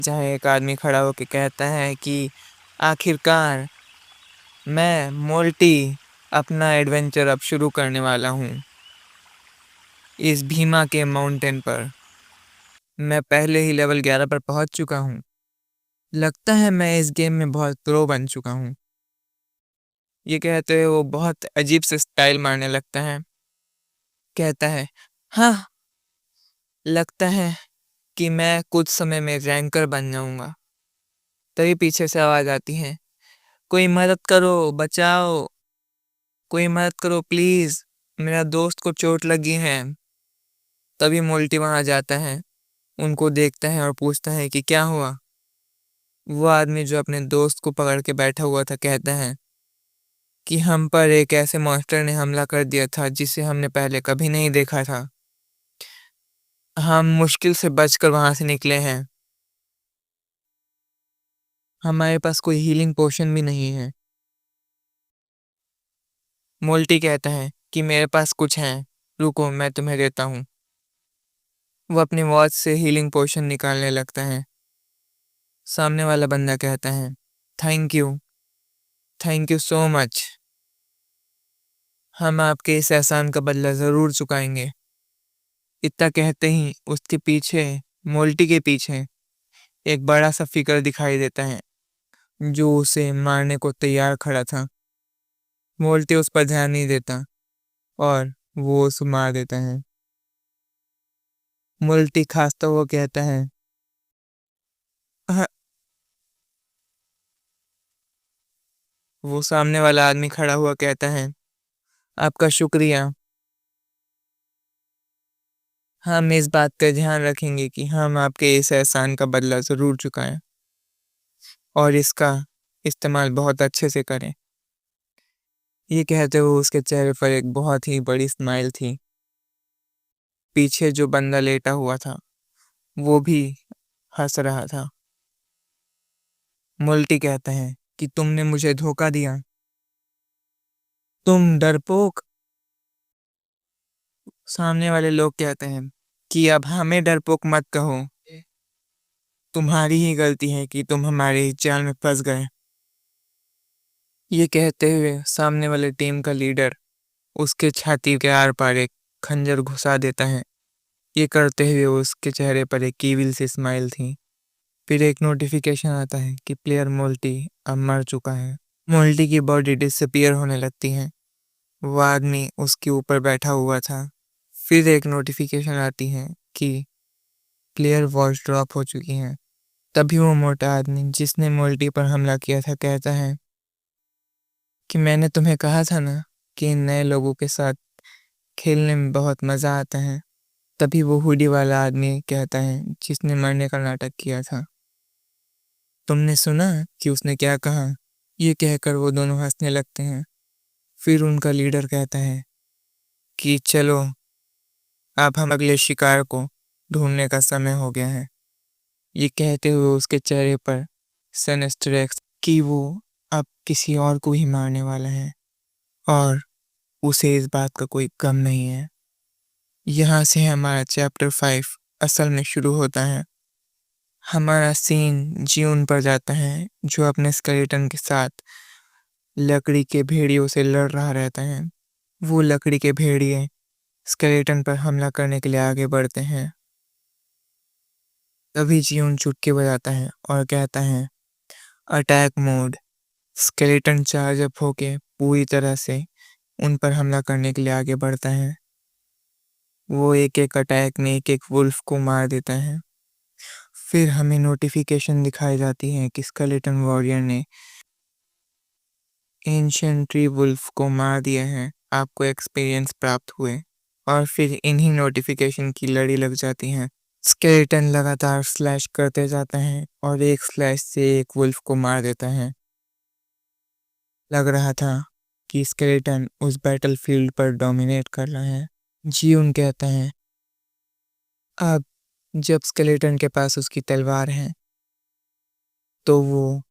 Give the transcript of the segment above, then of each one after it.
जहाँ एक आदमी खड़ा होके कहता है कि आखिरकार मैं मोल्टी अपना एडवेंचर अब शुरू करने वाला हूँ इस भीमा के माउंटेन पर। मैं पहले ही लेवल 11 पर पहुँच चुका हूँ। लगता है मैं इस गेम में बहुत प्रो बन चुका हूँ। ये कहते हुए वो बहुत अजीब से स्टाइल मारने लगता है। कहता है, हाँ, लगता है कि मैं कुछ समय में रैंकर बन जाऊंगा। तभी पीछे से आवाज आती है, कोई मदद करो, बचाओ, कोई मदद करो प्लीज, मेरा दोस्त को चोट लगी है। तभी मोल्टी वहां जाता है, उनको देखता है और पूछता है कि क्या हुआ। वो आदमी जो अपने दोस्त को पकड़ के बैठा हुआ था कहता है कि हम पर एक ऐसे मॉन्स्टर ने हमला कर दिया था जिसे हमने पहले कभी नहीं देखा था। हम मुश्किल से बचकर वहां से निकले हैं। हमारे पास कोई हीलिंग पोशन भी नहीं है। मोल्टी कहता है कि मेरे पास कुछ है, रुको मैं तुम्हें देता हूँ। वो अपनी वॉच से हीलिंग पोशन निकालने लगता है। सामने वाला बंदा कहता है, थैंक यू सो मच। हम आपके इस एहसान का बदला ज़रूर चुकाएंगे। इतना कहते ही उसके पीछे, मोल्टी के पीछे, एक बड़ा सा फिगर दिखाई देता है जो उसे मारने को तैयार खड़ा था। मोल्टी उस पर ध्यान नहीं देता और वो उसे मार देता है। मोल्टी खांसता हुआ कहता है, "अह," वो सामने वाला आदमी खड़ा हुआ कहता है, आपका शुक्रिया। हम इस बात का ध्यान रखेंगे कि हम आपके इस एहसान का बदला ज़रूर चुकाएं और इसका इस्तेमाल बहुत अच्छे से करें। ये कहते हुए उसके चेहरे पर एक बहुत ही बड़ी स्माइल थी। पीछे जो बंदा लेटा हुआ था, वो भी हंस रहा था। मोल्टी कहता है कि तुमने मुझे धोखा दिया, तुम डरपोक। सामने वाले लोग कहते हैं कि अब हमें डरपोक मत कहो, तुम्हारी ही गलती है कि तुम हमारे इस जाल में फंस गए। ये कहते हुए सामने वाले टीम का लीडर उसके छाती के आर पार एक खंजर घुसा देता है। ये करते हुए उसके चेहरे पर एक ईविल सी स्माइल थी। फिर एक नोटिफिकेशन आता है कि प्लेयर मोल्टी अब मर चुका है। मोल्टी की बॉडी डिसअपीयर होने लगती है। वो आदमी उसके ऊपर बैठा हुआ था। फिर एक नोटिफिकेशन आती है कि प्लेयर वॉच ड्रॉप हो चुकी है। तभी वो मोटा आदमी जिसने मोल्टी पर हमला किया था कहता है कि मैंने तुम्हें कहा था ना कि इन नए लोगों के साथ खेलने में बहुत मज़ा आता है। तभी वो हुडी वाला आदमी कहता है जिसने मरने का नाटक किया था, तुमने सुना कि उसने क्या कहा? ये कहकर वो दोनों हंसने लगते हैं। फिर उनका लीडर कहता है कि चलो अब हम अगले शिकार को ढूंढने का समय हो गया है। ये कहते हुए उसके चेहरे पर सिनिस्टर एक्स कि वो अब किसी और को ही मारने वाला है और उसे इस बात का कोई गम नहीं है। यहाँ से हमारा चैप्टर 5 असल में शुरू होता है। हमारा सीन ज्यून पर जाता है जो अपने स्केलेटन के साथ लकड़ी के भेड़ियों से लड़ रहा रहता है। वो लकड़ी के भेड़िए स्केलेटन पर हमला करने के लिए आगे बढ़ते हैं। तभी ज्यून चुटकी बजाता है और कहता है, attack mode. Skeleton charge up होके पूरी तरह से उन पर हमला करने के लिए आगे बढ़ता है। वो एक एक अटैक में एक एक वुल्फ को मार देता है। फिर हमें नोटिफिकेशन दिखाई जाती है कि स्केलेटन वॉरियर ने एंशिएंट ट्री वुल्फ को मार दिया है, आपको एक्सपीरियंस प्राप्त हुए। और फिर इन्हीं नोटिफिकेशन की लड़ी लग जाती है। स्केलेटन लगातार स्लैश करते जाता है और एक स्लैश से एक वुल्फ को मार देता है। लग रहा था कि स्केलेटन उस बैटलफील्ड पर डोमिनेट कर रहा है। जीउन कहता है, अब जब स्केलेटन के पास उसकी तलवार है तो वो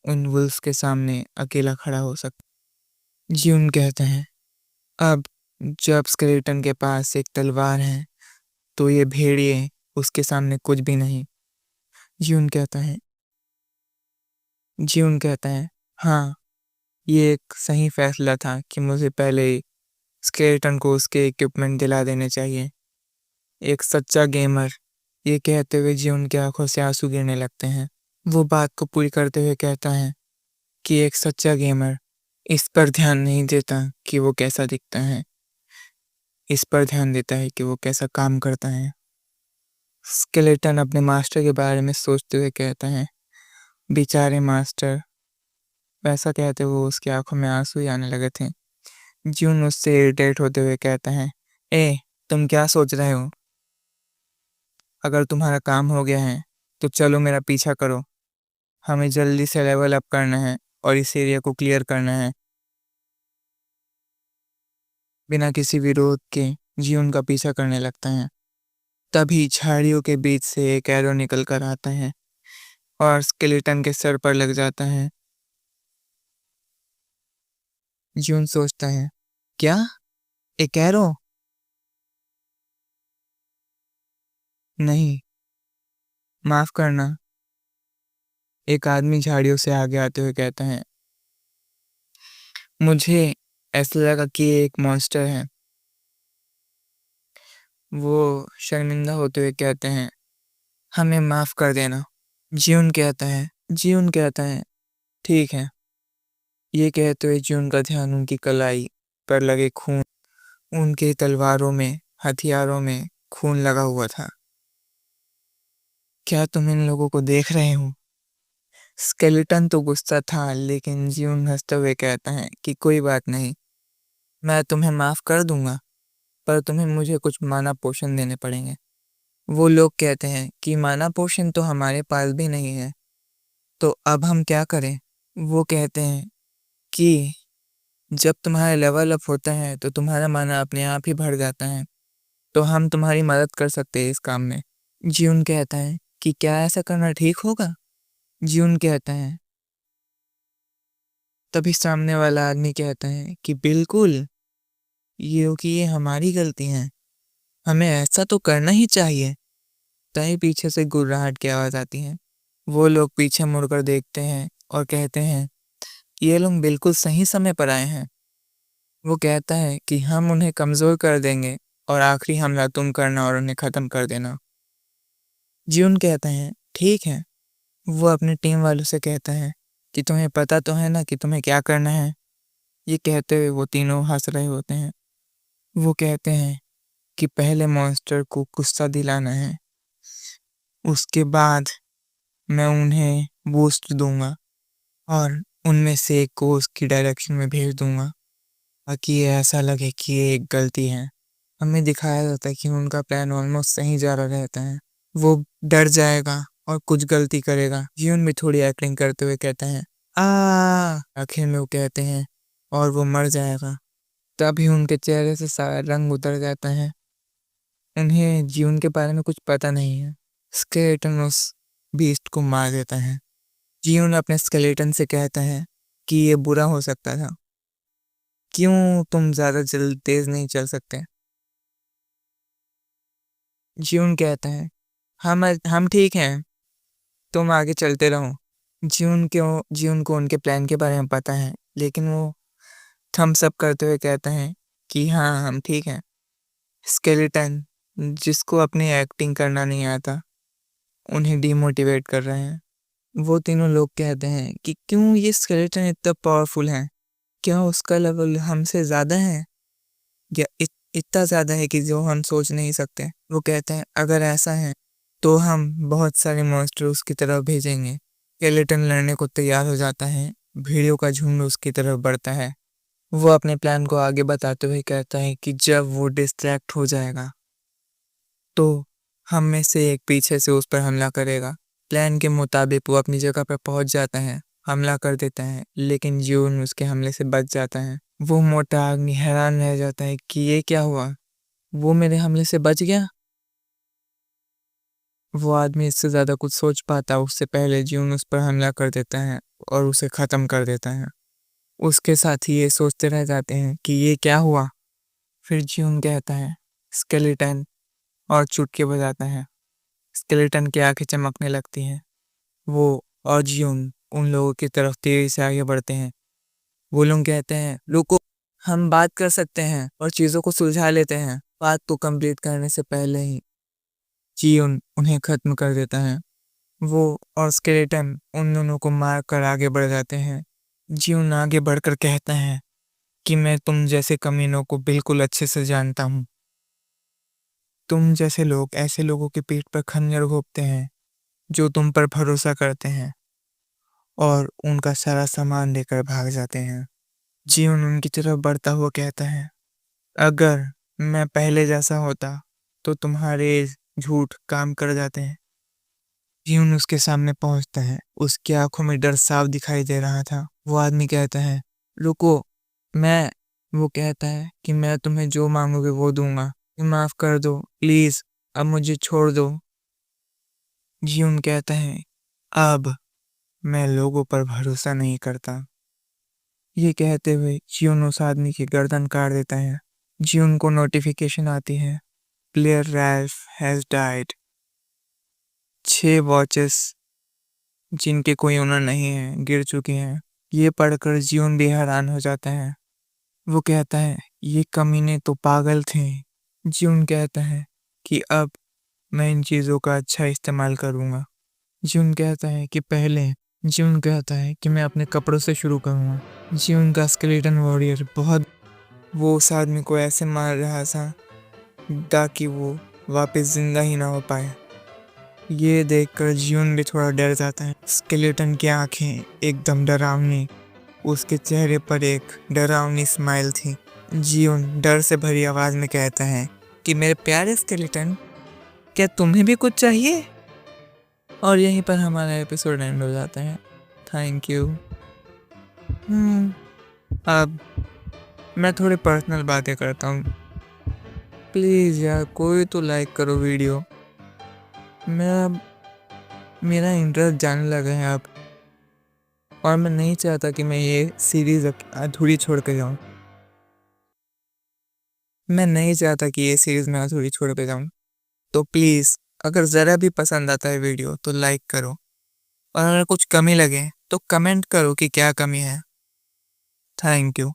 उन वुल्फ के सामने अकेला खड़ा हो सकता। जीउन कहते हैं, अब जब स्केलेटन के पास एक तलवार है तो ये भेड़िए उसके सामने कुछ भी नहीं। जीवन कहता है, हाँ, ये एक सही फैसला था कि मुझे पहले स्केलेटन को उसके इक्विपमेंट दिला देने चाहिए। एक सच्चा गेमर, ये कहते हुए जीवन की आंखों से आंसू गिरने लगते हैं। वो बात को पूरी करते हुए कहता है कि एक सच्चा गेमर इस पर ध्यान नहीं देता कि वो कैसा दिखता है, इस पर ध्यान देता है कि वो कैसा काम करता है। स्केलेटन अपने मास्टर के बारे में सोचते हुए कहता है, बेचारे मास्टर। वैसा कहते हुए उसकी आंखों में आंसू ही आने लगे थे। जून उससे इरिटेट होते हुए कहता है, ए, तुम क्या सोच रहे हो? अगर तुम्हारा काम हो गया है तो चलो मेरा पीछा करो। हमें जल्दी से लेवल अप करना है और इस एरिया को क्लियर करना है। बिना किसी विरोध के जीवन का पीछा करने लगता है। तभी झाड़ियों के बीच से एक एरो निकल कर आता है और स्केलेटन के सर पर लग जाता है। जून सोचता है, क्या? एक एरो? नहीं, माफ करना। एक आदमी झाड़ियों से आगे आते हुए कहता है, मुझे ऐसा लगा कि ये एक मॉन्स्टर है। वो शर्मिंदा होते हुए कहते हैं, हमें माफ कर देना। जीवन कहता है, ठीक है। ये कहते हुए जीवन का ध्यान उनकी कलाई पर लगे खून, उनके तलवारों में, हथियारों में खून लगा हुआ था। क्या तुम इन लोगों को देख रहे हो? स्केलेटन तो गुस्सा था, लेकिन जीवन हंसते हुए कहता है कि कोई बात नहीं, मैं तुम्हें माफ कर दूंगा, पर तुम्हें मुझे कुछ माना पोषण देने पड़ेंगे। वो लोग कहते हैं कि माना पोषण तो हमारे पास भी नहीं है, तो अब हम क्या करें? वो कहते हैं कि जब तुम्हारा लेवल अप होता है तो तुम्हारा माना अपने आप ही बढ़ जाता है, तो हम तुम्हारी मदद कर सकते हैं इस काम में। जीवन कहता है कि क्या ऐसा करना ठीक होगा? जीवन कहता है, तभी सामने वाला आदमी कहता है कि बिल्कुल, ये हमारी गलती है, हमें ऐसा तो करना ही चाहिए। तभी पीछे से गुर्राहट की आवाज आती है। वो लोग पीछे मुड़कर देखते हैं और कहते हैं, ये लोग बिल्कुल सही समय पर आए हैं। वो कहता है कि हम उन्हें कमजोर कर देंगे और आखिरी हमला तुम करना और उन्हें खत्म कर देना। जीवन कहता है, ठीक है। वो अपनी टीम वालों से कहता है कि तुम्हें पता तो है ना कि तुम्हें क्या करना है। ये कहते हुए वो तीनों हंस रहे होते हैं। वो कहते हैं कि पहले मॉन्स्टर को गुस्सा दिलाना है, उसके बाद मैं उन्हें बूस्ट दूंगा और उनमें से एक को उसकी डायरेक्शन में भेज दूंगा, ताकि ये ऐसा लगे कि ये एक गलती है। हमें दिखाया जाता है कि उनका प्लान ऑलमोस्ट सही जा रहा रहता है। वो डर जाएगा और कुछ गलती करेगा। जीवन भी थोड़ी एक्टिंग करते हुए कहता है, आ आखिर में वो कहते हैं और वो मर जाएगा। तभी उनके चेहरे से सारा रंग उतर जाता है। उन्हें जीवन के बारे में कुछ पता नहीं है। स्केलेटन उस बीस्ट को मार देता है। जीवन अपने स्केलेटन से कहता है कि ये बुरा हो सकता था। क्यों तुम ज्यादा जल्द तेज नहीं चल सकते? जीवन कहता है, हम ठीक हैं, तुम आगे चलते रहो। जीवन को उनके प्लान के बारे में पता है, लेकिन वो थम्स अप करते हुए कहता है कि हाँ, हम ठीक हैं। स्केलेटन, जिसको अपनी एक्टिंग करना नहीं आता, उन्हें डिमोटिवेट कर रहे हैं। वो तीनों लोग कहते हैं कि क्यों ये स्केलेटन इतना पावरफुल है? क्या उसका लेवल हमसे ज़्यादा है या इतना ज़्यादा है कि जो हम सोच नहीं सकते? वो कहते हैं, अगर ऐसा है तो हम बहुत सारे मॉन्स्टर उसकी तरफ भेजेंगे। स्केलेटन लड़ने को तैयार हो जाता है। भेड़ियों का झुंड उसकी तरफ बढ़ता है। वो अपने प्लान को आगे बताते हुए कहता है कि जब वो डिस्ट्रैक्ट हो जाएगा तो हम में से एक पीछे से उस पर हमला करेगा। प्लान के मुताबिक वो अपनी जगह पर पहुंच जाता है, हमला कर देता है, लेकिन जून उसके हमले से बच जाता है। वो मोटा आदमी हैरान रह जाता है कि ये क्या हुआ, वो मेरे हमले से बच गया। वो आदमी इससे ज्यादा कुछ सोच पाता उससे पहले जून उस पर हमला कर देता है और उसे खत्म कर देता है। उसके साथी ये सोचते रह जाते हैं कि ये क्या हुआ। फिर जून कहता है, स्केलेटन, और चुटकी बजाता है। स्केलेटन की आंखें चमकने लगती हैं। वो और जियोन उन लोगों की तरफ तेजी से आगे बढ़ते हैं। वो लोग कहते हैं, रुको, हम बात कर सकते हैं और चीज़ों को सुलझा लेते हैं। बात को कंप्लीट करने से पहले ही जियोन उन्हें खत्म कर देता है। वो और स्केलेटन उन दोनों को मार कर आगे बढ़ जाते हैं। जियोन आगे बढ़कर कहता है कि मैं तुम जैसे कमीनों को बिल्कुल अच्छे से जानता हूँ। तुम जैसे लोग ऐसे लोगों के पीठ पर खंजर घोंपते हैं जो तुम पर भरोसा करते हैं और उनका सारा सामान लेकर भाग जाते हैं। जियोन उनकी तरफ बढ़ता हुआ कहता है, अगर मैं पहले जैसा होता तो तुम्हारे झूठ काम कर जाते हैं। जियोन उसके सामने पहुंचता है। उसकी आंखों में डर साफ दिखाई दे रहा था। वो आदमी कहता है, रुको, मैं वो कहता है कि मैं तुम्हें जो मांगोगे वो दूंगा। माफ कर दो प्लीज, अब मुझे छोड़ दो। जियोन कहता है, अब मैं लोगों पर भरोसा नहीं करता। ये कहते हुए जियोन उस आदमी की गर्दन काट देता है। जियोन को नोटिफिकेशन आती है, player Ralph has died. 6 watches जिनके कोई ओनर नहीं है गिर चुके हैं। ये पढ़कर जियोन भी हैरान हो जाता है। वो कहता है, ये कमीने तो पागल थे। जियोन कहता है कि अब मैं इन चीज़ों का अच्छा इस्तेमाल करूँगा। जियोन कहता है कि जियोन कहता है कि मैं अपने कपड़ों से शुरू करूँगा। जियोन का स्केलेटन वॉरियर वो उस आदमी को ऐसे मार रहा था ताकि वो वापस जिंदा ही ना हो पाए। ये देखकर जियोन भी थोड़ा डर जाता है। स्केलेटन की आंखें एकदम डरावनी, उसके चेहरे पर एक डरावनी स्माइल थी। जियोन डर से भरी आवाज में कहता है कि मेरे प्यारे स्केलेटन, क्या तुम्हें भी कुछ चाहिए? और यहीं पर हमारा एपिसोड एंड हो जाता है। Thank you. अब मैं थोड़ी पर्सनल बातें करता हूँ। प्लीज़ यार, कोई तो लाइक करो वीडियो। मेरा इंटरेस्ट जाने लगा है अब, और मैं नहीं चाहता कि मैं ये सीरीज़ अधूरी छोड़ के जाऊँ। तो प्लीज़, अगर ज़रा भी पसंद आता है वीडियो तो लाइक करो, और अगर कुछ कमी लगे तो कमेंट करो कि क्या कमी है। Thank you.